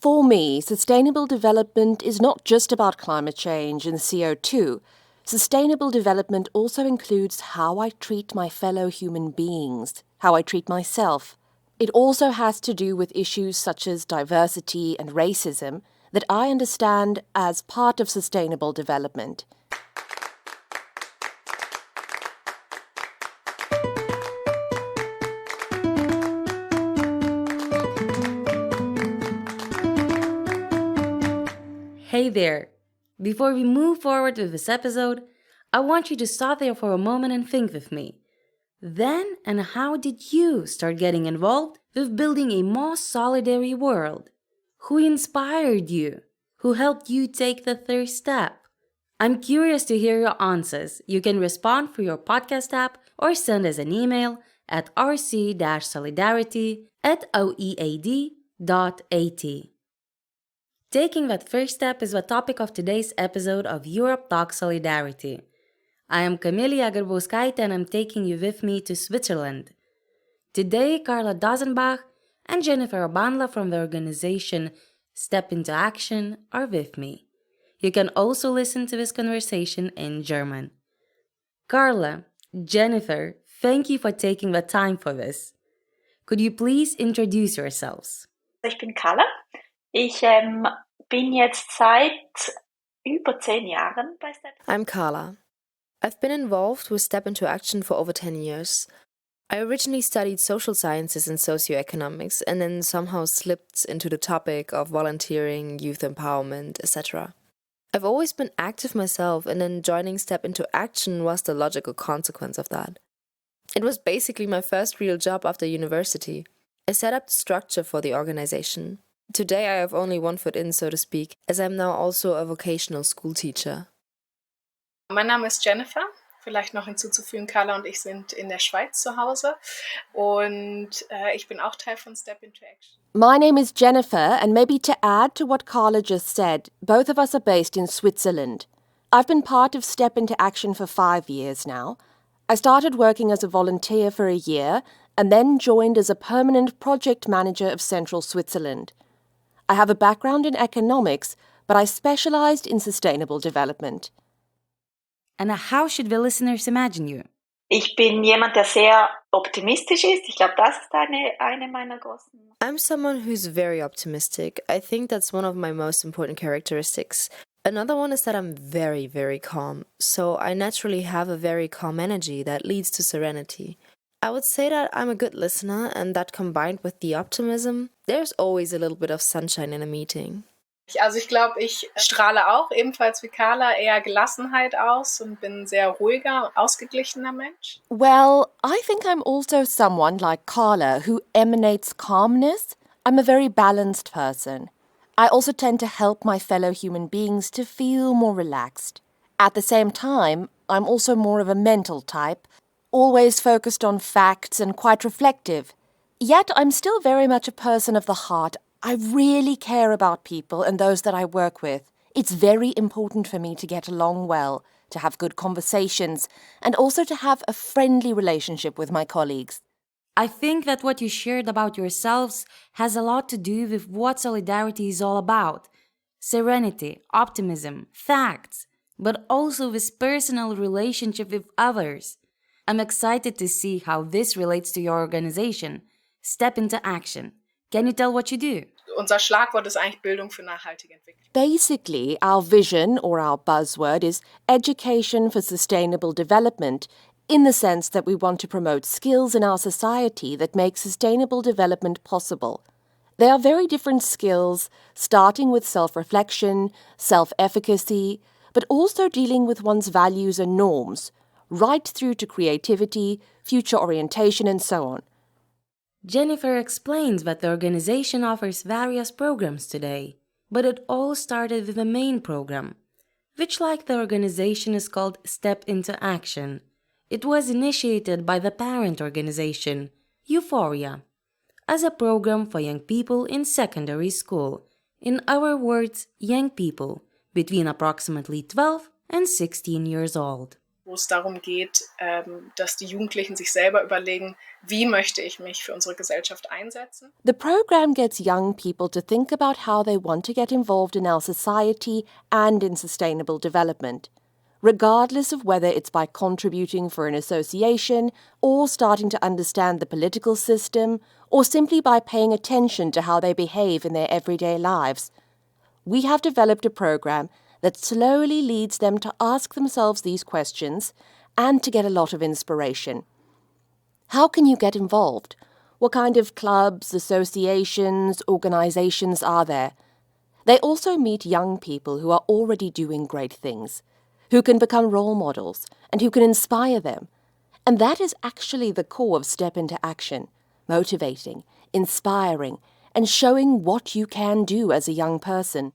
For me, sustainable development is not just about climate change and CO2. Sustainable development also includes how I treat my fellow human beings, how I treat myself. It also has to do with issues such as diversity and racism that I understand as part of sustainable development. Hey there! Before we move forward with this episode, I want you to stop there for a moment and think with me. When and how did you start getting involved with building a more solidary world? Who inspired you? Who helped you take the first step? I'm curious to hear your answers. You can respond through your podcast app or send us an email at rc-solidarity@oead.at. Taking that first step is the topic of today's episode of Europe Talks Solidarity. I am Kamilija Garbauskaite and I'm taking you with me to Switzerland. Today, Carla Dossenbach and Jennifer Obanla from the organization Step Into Action are with me. You can also listen to this conversation in German. Carla, Jennifer, thank you for taking the time for this. Could you please introduce yourselves? Ich bin Carla. Ich bin jetzt seit über 10 Jahren bei Step. I'm Carla. I've been involved with Step Into Action for over 10 years. I originally studied social sciences and socioeconomics and then somehow slipped into the topic of volunteering, youth empowerment, etc. I've always been active myself, and then joining Step Into Action was the logical consequence of that. It was basically my first real job after university. I set up the structure for the organization. Today I have only one foot in, so to speak, as I'm now also a vocational school teacher. Mein Name ist Jennifer. Vielleicht noch hinzuzufügen, Carla und ich sind in der Schweiz zu Hause und ich bin auch Teil von Step Into Action. My name is Jennifer, and maybe to add to what Carla just said, both of us are based in Switzerland. I've been part of Step Into Action for 5 years now. I started working as a volunteer for a year and then joined as a permanent project manager of Central Switzerland. I have a background in economics, but I specialized in sustainable development. And how should the listeners imagine you? Ich bin jemand, der sehr optimistisch ist. Ich glaube, das ist eine meiner großen... I'm someone who's very optimistic. I think that's one of my most important characteristics. Another one is that I'm very, very calm. So I naturally have a very calm energy that leads to serenity. I would say that I'm a good listener, and that combined with the optimism, there's always a little bit of sunshine in a meeting. Also ich glaube, ich strahle auch, ebenfalls wie Carla, eher Gelassenheit aus und bin ein sehr ruhiger, ausgeglichener Mensch. Well, I think I'm also someone like Carla who emanates calmness. I'm a very balanced person. I also tend to help my fellow human beings to feel more relaxed. At the same time, I'm also more of a mental type, always focused on facts and quite reflective. Yet I'm still very much a person of the heart. I really care about people and those that I work with. It's very important for me to get along well, to have good conversations, and also to have a friendly relationship with my colleagues. I think that what you shared about yourselves has a lot to do with what solidarity is all about. Serenity, optimism, facts, but also this personal relationship with others. I'm excited to see how this relates to your organization. Step Into Action. Can you tell what you do? Unser Schlagwort ist eigentlich Bildung für nachhaltige Entwicklung. Basically, our vision or our buzzword is education for sustainable development, in the sense that we want to promote skills in our society that make sustainable development possible. They are very different skills, starting with self-reflection, self-efficacy, but also dealing with one's values and norms, right through to creativity, future orientation, and so on. Jennifer explains that the organization offers various programs today, but it all started with the main program, which, like the organization, is called Step Into Action. It was initiated by the parent organization, Euphoria, as a program for young people in secondary school. In our words, young people, between approximately 12 and 16 years old. wo es darum geht, dass die Jugendlichen sich selber überlegen, wie möchte ich mich für unsere Gesellschaft einsetzen. The program gets young people to think about how they want to get involved in our society and in sustainable development, regardless of whether it's by contributing for an association or starting to understand the political system or simply by paying attention to how they behave in their everyday lives. We have developed a program that slowly leads them to ask themselves these questions and to get a lot of inspiration. How can you get involved? What kind of clubs, associations, organizations are there? They also meet young people who are already doing great things, who can become role models and who can inspire them. And that is actually the core of Step into Action, motivating, inspiring, and showing what you can do as a young person.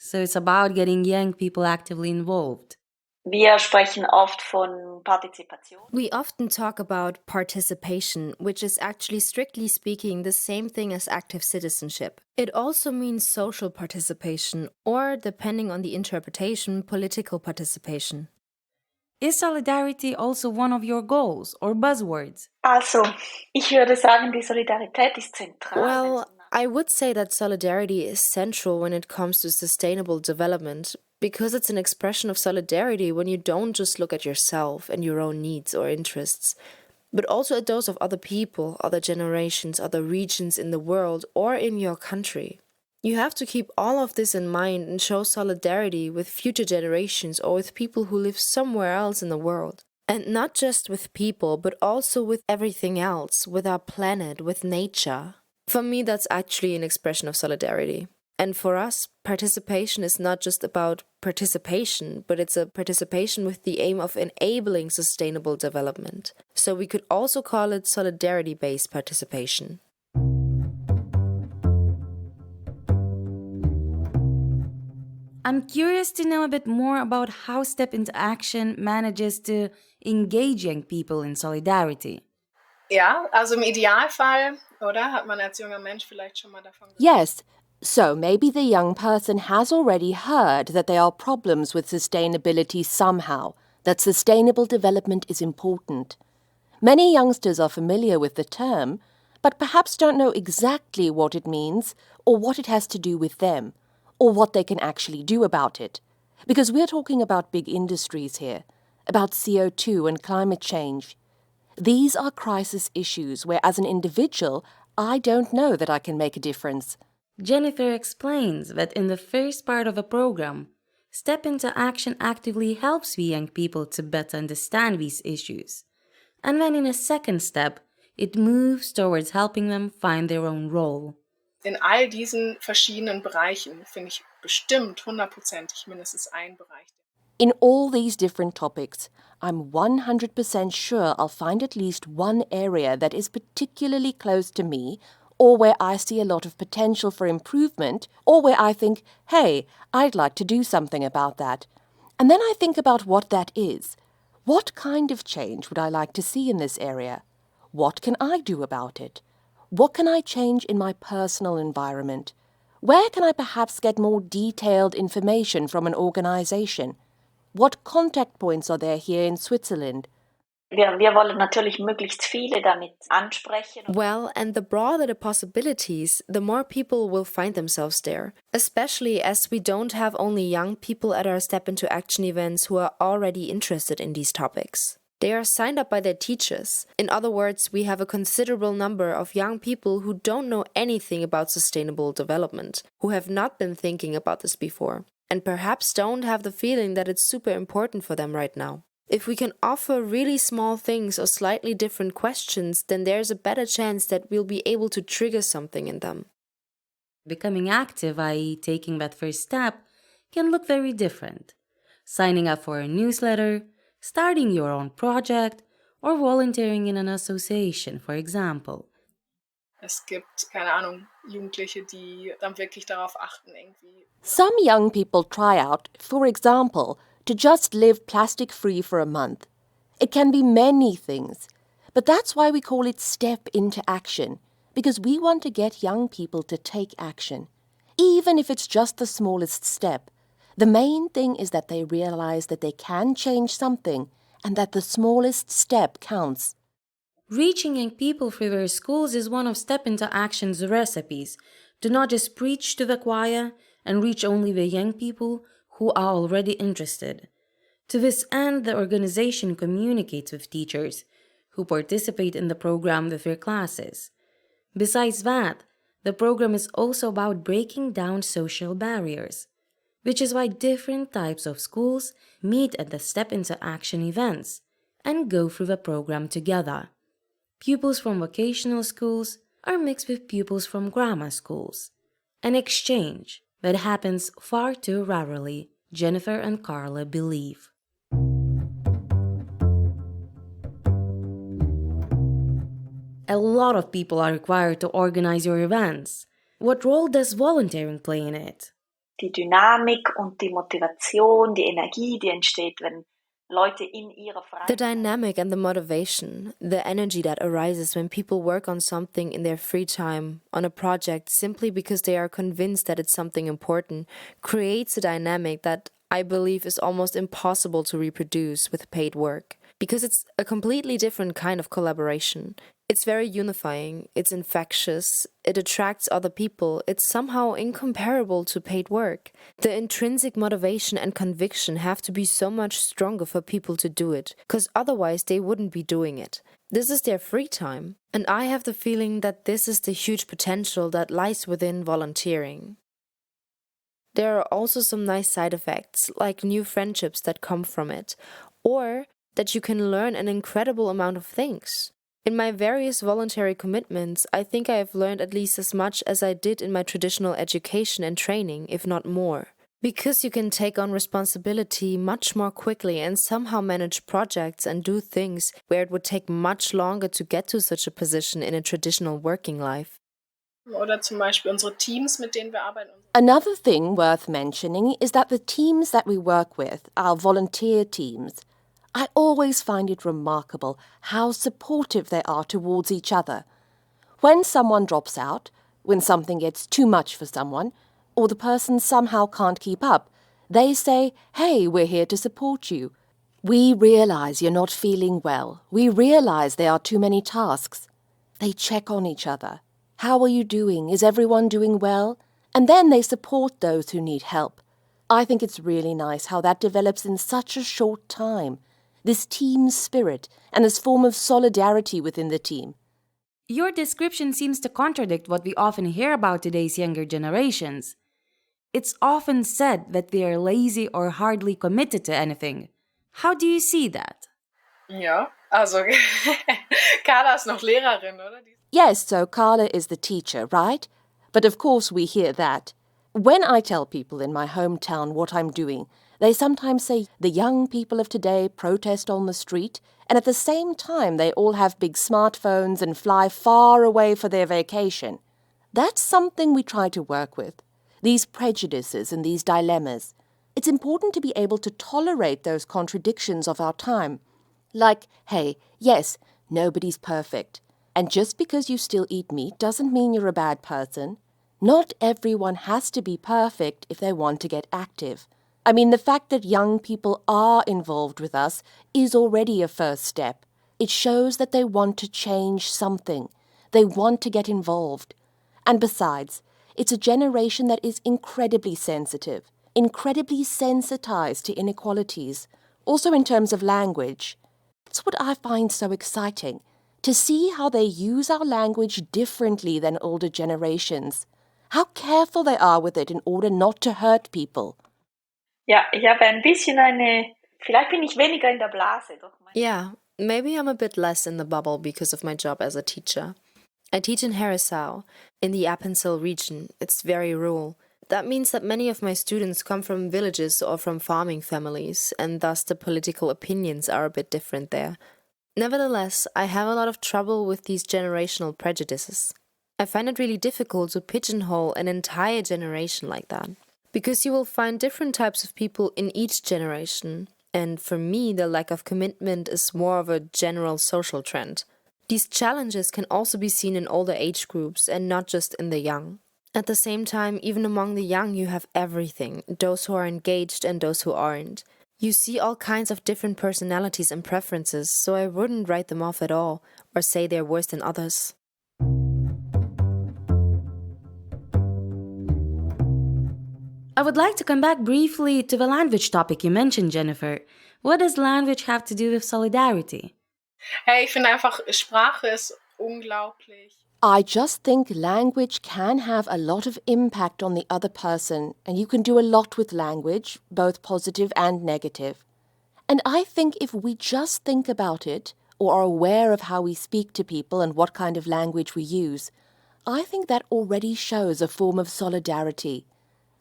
So it's about getting young people actively involved. Wir sprechen oft von Partizipation. We often talk about participation, which is actually strictly speaking the same thing as active citizenship. It also means social participation, or, depending on the interpretation, political participation. Is solidarity also one of your goals or buzzwords? Also, ich würde sagen, die Solidarität ist zentral. Well, I would say that solidarity is central when it comes to sustainable development, because it's an expression of solidarity when you don't just look at yourself and your own needs or interests, but also at those of other people, other generations, other regions in the world or in your country. You have to keep all of this in mind and show solidarity with future generations or with people who live somewhere else in the world. And not just with people, but also with everything else, with our planet, with nature. For me, that's actually an expression of solidarity. And for us, participation is not just about participation, but it's a participation with the aim of enabling sustainable development. So we could also call it solidarity-based participation. I'm curious to know a bit more about how Step into Action manages to engage young people in solidarity. Ja, also im Idealfall, oder? Hat man als junger Mensch vielleicht schon mal davon gehört? Yes, so maybe the young person has already heard that there are problems with sustainability somehow, that sustainable development is important. Many youngsters are familiar with the term, but perhaps don't know exactly what it means or what it has to do with them, or what they can actually do about it. Because we're talking about big industries here, about CO2 and climate change. These are crisis issues where, as an individual, I don't know that I can make a difference. Jennifer explains that in the first part of a program, Step into Action actively helps we young people to better understand these issues. And then in a second step, it moves towards helping them find their own role. In all diesen verschiedenen Bereichen finde ich bestimmt 100%ig mindestens einen Bereich. In all these different topics, I'm 100% sure I'll find at least one area that is particularly close to me, or where I see a lot of potential for improvement, or where I think, hey, I'd like to do something about that. And then I think about what that is. What kind of change would I like to see in this area? What can I do about it? What can I change in my personal environment? Where can I perhaps get more detailed information from an organization? What contact points are there here in Switzerland? Wir wollen natürlich möglichst viele damit ansprechen. Well, and the broader the possibilities, the more people will find themselves there, especially as we don't have only young people at our Step into Action events who are already interested in these topics. They are signed up by their teachers. In other words, we have a considerable number of young people who don't know anything about sustainable development, who have not been thinking about this before, and perhaps don't have the feeling that it's super important for them right now. If we can offer really small things or slightly different questions, then there's a better chance that we'll be able to trigger something in them. Becoming active, i.e. taking that first step, can look very different. Signing up for a newsletter, starting your own project, or volunteering in an association, for example. Es gibt, keine Ahnung, Jugendliche, die dann wirklich darauf achten, irgendwie. Some young people try out, for example, to just live plastic-free for a month. It can be many things, but that's why we call it Step into Action, because we want to get young people to take action, even if it's just the smallest step. The main thing is that they realize that they can change something and that the smallest step counts. Reaching young people through their schools is one of Step Into Action's recipes. Do not just preach to the choir and reach only the young people who are already interested. To this end, the organization communicates with teachers who participate in the program with their classes. Besides that, the program is also about breaking down social barriers, which is why different types of schools meet at the Step Into Action events and go through the program together. Pupils from vocational schools are mixed with pupils from grammar schools. An exchange that happens far too rarely, Jennifer and Carla believe. A lot of people are required to organize your events. What role does volunteering play in it? Die Dynamik und die Motivation, die Energie, die entsteht, wenn Leute in ihrer Freizeit... The dynamic and the motivation, the energy that arises when people work on something in their free time, on a project, simply because they are convinced that it's something important, creates a dynamic that I believe is almost impossible to reproduce with paid work. Because it's a completely different kind of collaboration. It's very unifying, it's infectious, it attracts other people, it's somehow incomparable to paid work. The intrinsic motivation and conviction have to be so much stronger for people to do it, because otherwise they wouldn't be doing it. This is their free time, and I have the feeling that this is the huge potential that lies within volunteering. There are also some nice side effects, like new friendships that come from it, or that you can learn an incredible amount of things. In my various voluntary commitments, I think I have learned at least as much as I did in my traditional education and training, if not more. Because you can take on responsibility much more quickly and somehow manage projects and do things where it would take much longer to get to such a position in a traditional working life. Oder zum Beispiel unsere Teams, mit denen wir arbeiten. Another thing worth mentioning is that the teams that we work with, our volunteer teams, I always find it remarkable how supportive they are towards each other. When someone drops out, when something gets too much for someone, or the person somehow can't keep up, they say, "Hey, we're here to support you. We realize you're not feeling well. We realize there are too many tasks." They check on each other. "How are you doing? Is everyone doing well?" And then they support those who need help. I think it's really nice how that develops in such a short time. This team spirit and this form of solidarity within the team. Your description seems to contradict what we often hear about today's younger generations. It's often said that they are lazy or hardly committed to anything. How do you see that? Ja, also Carla ist noch Lehrerin, oder? Yes, so Carla is the teacher, right? But of course we hear that. When I tell people in my hometown what I'm doing, they sometimes say the young people of today protest on the street, and at the same time they all have big smartphones and fly far away for their vacation. That's something we try to work with, these prejudices and these dilemmas. It's important to be able to tolerate those contradictions of our time. Like, hey, yes, nobody's perfect. And just because you still eat meat doesn't mean you're a bad person. Not everyone has to be perfect if they want to get active. I mean, the fact that young people are involved with us is already a first step. It shows that they want to change something. They want to get involved. And besides, it's a generation that is incredibly sensitive, incredibly sensitized to inequalities, also in terms of language. That's what I find so exciting, to see how they use our language differently than older generations. How careful they are with it in order not to hurt people. Ja, ich habe ein bisschen vielleicht bin ich weniger in der Blase. Doch Yeah, maybe I'm a bit less in the bubble because of my job as a teacher. I teach in Herisau, in the Appenzell region. It's very rural. That means that many of my students come from villages or from farming families, and thus the political opinions are a bit different there. Nevertheless, I have a lot of trouble with these generational prejudices. I find it really difficult to pigeonhole an entire generation like that, because you will find different types of people in each generation, and for me the lack of commitment is more of a general social trend. These challenges can also be seen in older age groups and not just in the young. At the same time, even among the young you have everything, those who are engaged and those who aren't. You see all kinds of different personalities and preferences, so I wouldn't write them off at all, or say they're worse than others. I would like to come back briefly to the language topic you mentioned, Jennifer. What does language have to do with solidarity? Hey, ich finde einfach, Sprache ist unglaublich. I just think language can have a lot of impact on the other person, and you can do a lot with language, both positive and negative. And I think if we just think about it, or are aware of how we speak to people and what kind of language we use, I think that already shows a form of solidarity.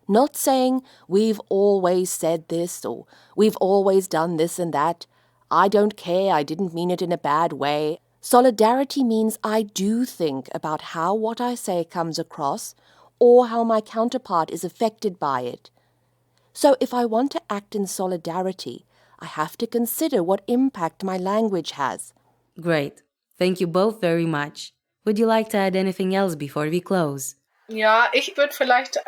Not saying, we've always said this, or we've always done this and that. I don't care, I didn't mean it in a bad way. Solidarity means I do think about how what I say comes across, or how my counterpart is affected by it. So if I want to act in solidarity, I have to consider what impact my language has. Great. Thank you both very much. Would you like to add anything else before we close? Ja, ich würde vielleicht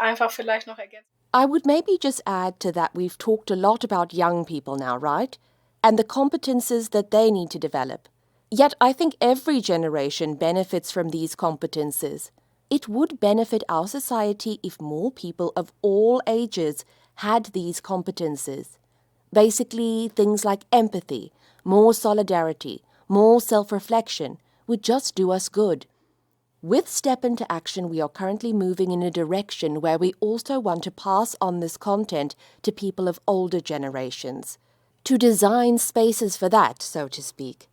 noch ergänzen. I would maybe just add to that we've talked a lot about young people now, right? And the competences that they need to develop. Yet I think every generation benefits from these competences. It would benefit our society if more people of all ages had these competences. Basically, things like empathy, more solidarity, more self-reflection would just do us good. With Step Into Action, we are currently moving in a direction where we also want to pass on this content to people of older generations, to design spaces for that, so to speak.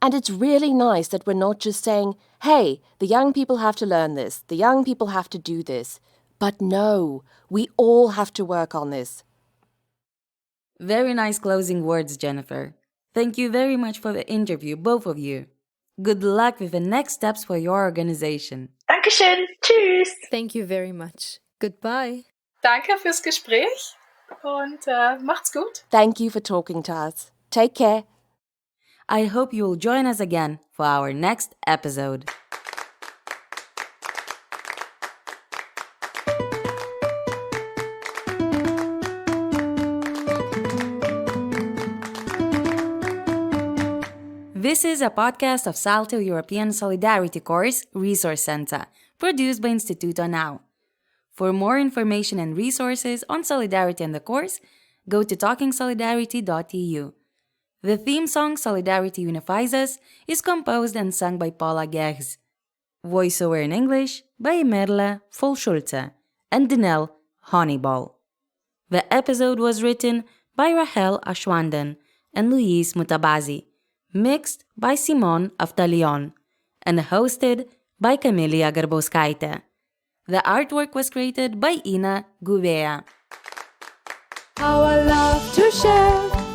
And it's really nice that we're not just saying, hey, the young people have to learn this, the young people have to do this. But no, we all have to work on this. Very nice closing words, Jennifer. Thank you very much for the interview, both of you. Good luck with the next steps for your organization. Dankeschön. Tschüss. Thank you very much. Goodbye. Danke fürs Gespräch und macht's gut. Thank you for talking to us. Take care. I hope you will join us again for our next episode. This is a podcast of SALTO European Solidarity Course Resource Center, produced by Instituto NOW. For more information and resources on solidarity and the course, go to talkingsolidarity.eu. The theme song Solidarity Unifies Us is composed and sung by Paula Gehrs. Voiceover in English by Merle Volschulze and Dinelle Honeyball. The episode was written by Rahel Ashwanden and Louise Mutabazi, mixed by Simon Aftalión, and hosted by Kamilija Garbauskaite. The artwork was created by Ina Gouveia. Our love to share.